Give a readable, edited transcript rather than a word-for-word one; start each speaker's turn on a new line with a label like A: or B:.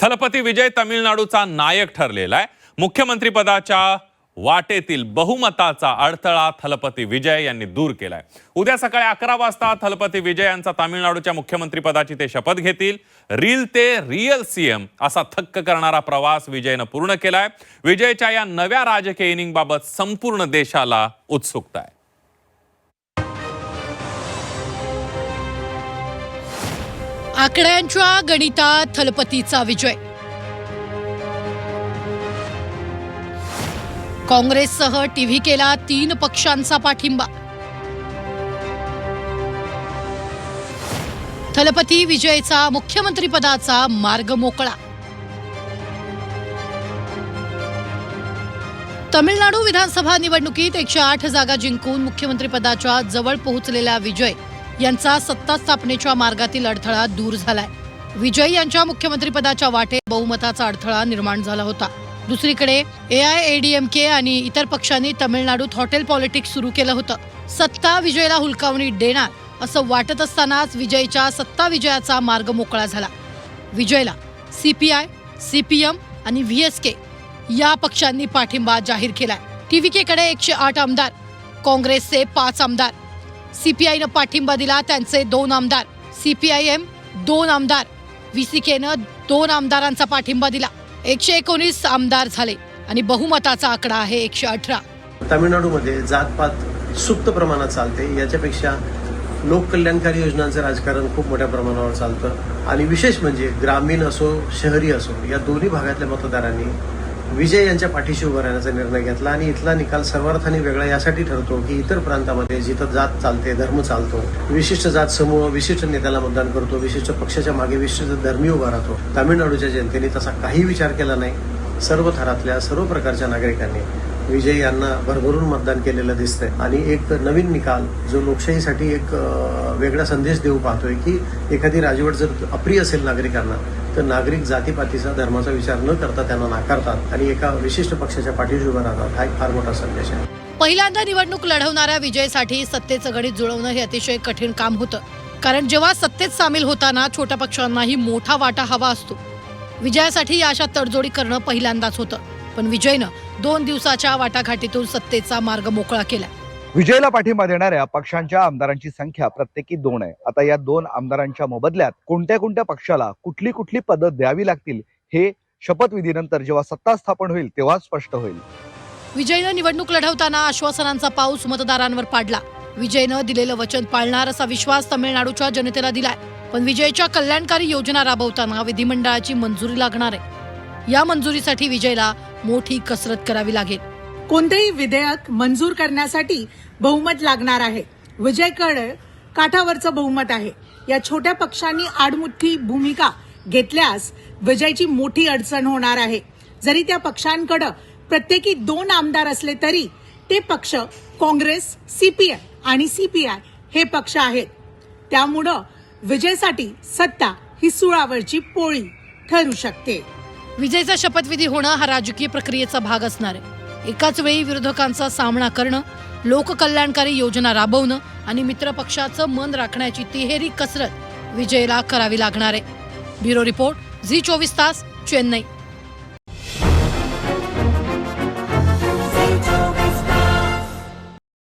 A: थलपती विजय तमिळनाडूचा नायक ठरलेला आहे। मुख्यमंत्रीपदाच्या वाटेतील बहुमताचा अडथळा थलपती विजय यांनी दूर केलाय। उद्या सकाळी 11 वाजता थलपती विजय यांचा तामिळनाडूच्या मुख्यमंत्रीपदाची ते शपथ घेतील। रील ते रियल सीएम असा थक्क करणारा प्रवास विजयनं पूर्ण केलाय। विजयच्या या नव्या राजकीय इनिंगबाबत संपूर्ण देशाला उत्सुकता आहे।
B: आकड्यांच्या गणितात थलपतीचा विजय। काँग्रेससह टीव्हीकेला 3 पक्षांचा पाठिंबा। थलपती विजयचा मुख्यमंत्रीपदाचा मार्ग मोकळा। तमिळनाडू विधानसभा निवडणुकीत 108 जागा जिंकून मुख्यमंत्रीपदाच्या जवळ पोहोचलेला विजय यांचा सत्ता स्थापनेच्या मार्गातील अडथळा दूर झालाय। विजय यांच्या मुख्यमंत्रीपदाच्या वाटेत बहुमताचा अडथळा निर्माण झाला होता। दुसरीकडे AIADMK आणि इतर पक्षांनी तमिळनाडूत हॉटेल पॉलिटिक्स सुरू केलं होतं। सत्ता विजयला हुलकावणी देणार असं वाटत असतानाच विजयच्या सत्ता विजयाचा मार्ग मोकळा झाला। विजयला CPI, CPM आणि VSK या पक्षांनी पाठिंबा जाहीर केलाय। TVKकडे 108 आमदार, काँग्रेसचे 5 आमदार, CPIनं पाठिंबा दिला त्यांचे 2 आमदार, CPIM 2 आमदार, VCKनं 2 आमदारांचा पाठिंबा दिला। 119 आमदार झाले आणि बहुमताचा आकडा आहे 118।
C: तामिळनाडूमध्ये जातपात सुप्त प्रमाणात चालते, याच्यापेक्षा लोककल्याणकारी योजनांचं राजकारण खूप मोठ्या प्रमाणावर चालतं। आणि विशेष म्हणजे ग्रामीण असो शहरी असो या दोन्ही भागातल्या मतदारांनी विजय यांच्या पाठीशी उभं राहण्याचा निर्णय घेतला। आणि इथला निकाल सर्वार्थाने वेगळा यासाठी ठरतो की इतर प्रांतामध्ये जिथं जात चालते, धर्म चालतो, विशिष्ट जात समूह विशिष्ट नेत्याला मतदान करतो, विशिष्ट पक्षाच्या मागे विशिष्ट धर्मी उभा राहतो, तामिळनाडूच्या जनतेने तसा काही विचार केला नाही। सर्व थरातल्या सर्व प्रकारच्या नागरिकांनी विजय यांना भरभरून मतदान केलेलं दिसतंय। आणि एक नवीन निकाल जो लोकशाहीसाठी एक वेगळा संदेश देऊ पाहतोय की एखादी राजवट जर अप्रिय असेल नागरिकांना तर नागरिक जातीपातीचा धर्माचा विचार न करता त्यांना नाकारतात आणि एका विशिष्ट पक्षाच्या पाठीशी उभं राहतात। हा एक फार मोठा संदेश आहे।
B: पहिल्यांदा निवडणूक लढवणाऱ्या विजयसाठी सत्तेचं गणित जुळवणं हे अतिशय कठीण काम होतं, कारण जेव्हा सत्तेत सामील होताना छोट्या पक्षांनाही मोठा वाटा हवा असतो। विजयासाठी या अशा तडजोडी करणं पहिल्यांदाच होतं, पण विजयनं 2 दिवसाच्या वाटाघाटीतून सत्तेचा मार्ग मोकळा केला।
D: विजयला पाठिंबा देणाऱ्या पक्षांच्या आमदारांची संख्या प्रत्येकी 2 आहे। आता या 2 आमदारांच्या मोबदल्यात कोणत्या पक्षाला कुठली पदं द्यावी लागतील हे शपथविधीनंतर जेव्हा सत्ता स्थापन होईल तेव्हा स्पष्ट होईल।
B: विजयनं निवडणूक लढवताना आश्वासनांचा पाऊस मतदारांवर पाडला। विजयनं दिलेलं वचन पाळणार असा विश्वास तमिळनाडूच्या जनतेला दिलाय, पण विजयच्या कल्याणकारी योजना राबवताना विधिमंडळाची मंजुरी लागणार आहे। या मंजुरीसाठी विजयला मोठी कसरत करावी लागेल।
E: कोणतेही विधेयक मंजूर करण्यासाठी बहुमत लागणार आहे। विजयकडे काठावरचं बहुमत आहे। या छोट्या पक्षांनी आडमुठी भूमिका घेतल्यास विजयची मोठी अडचण होणार आहे। जरी त्या पक्षांकडे प्रत्येकी 2 आमदार असले तरी ते पक्ष काँग्रेस, CPI आणि CPI हे पक्ष आहेत। त्यामुळं विजयसाठी सत्ता ही सुळावरची पोळी ठरू शकते।
B: विजयचा शपथविधी होणं हा राजकीय प्रक्रियेचा भाग असणार आहे। एकाच वेळी विरोधकांचा सामना करणं, लोककल्याणकारी योजना राबवणं आणि मित्रपक्षाचं मन राखण्याची तिहेरी कसरत विजयला करावी लागणार आहे। ब्युरो रिपोर्ट, झी 24 तास, चेन्नई।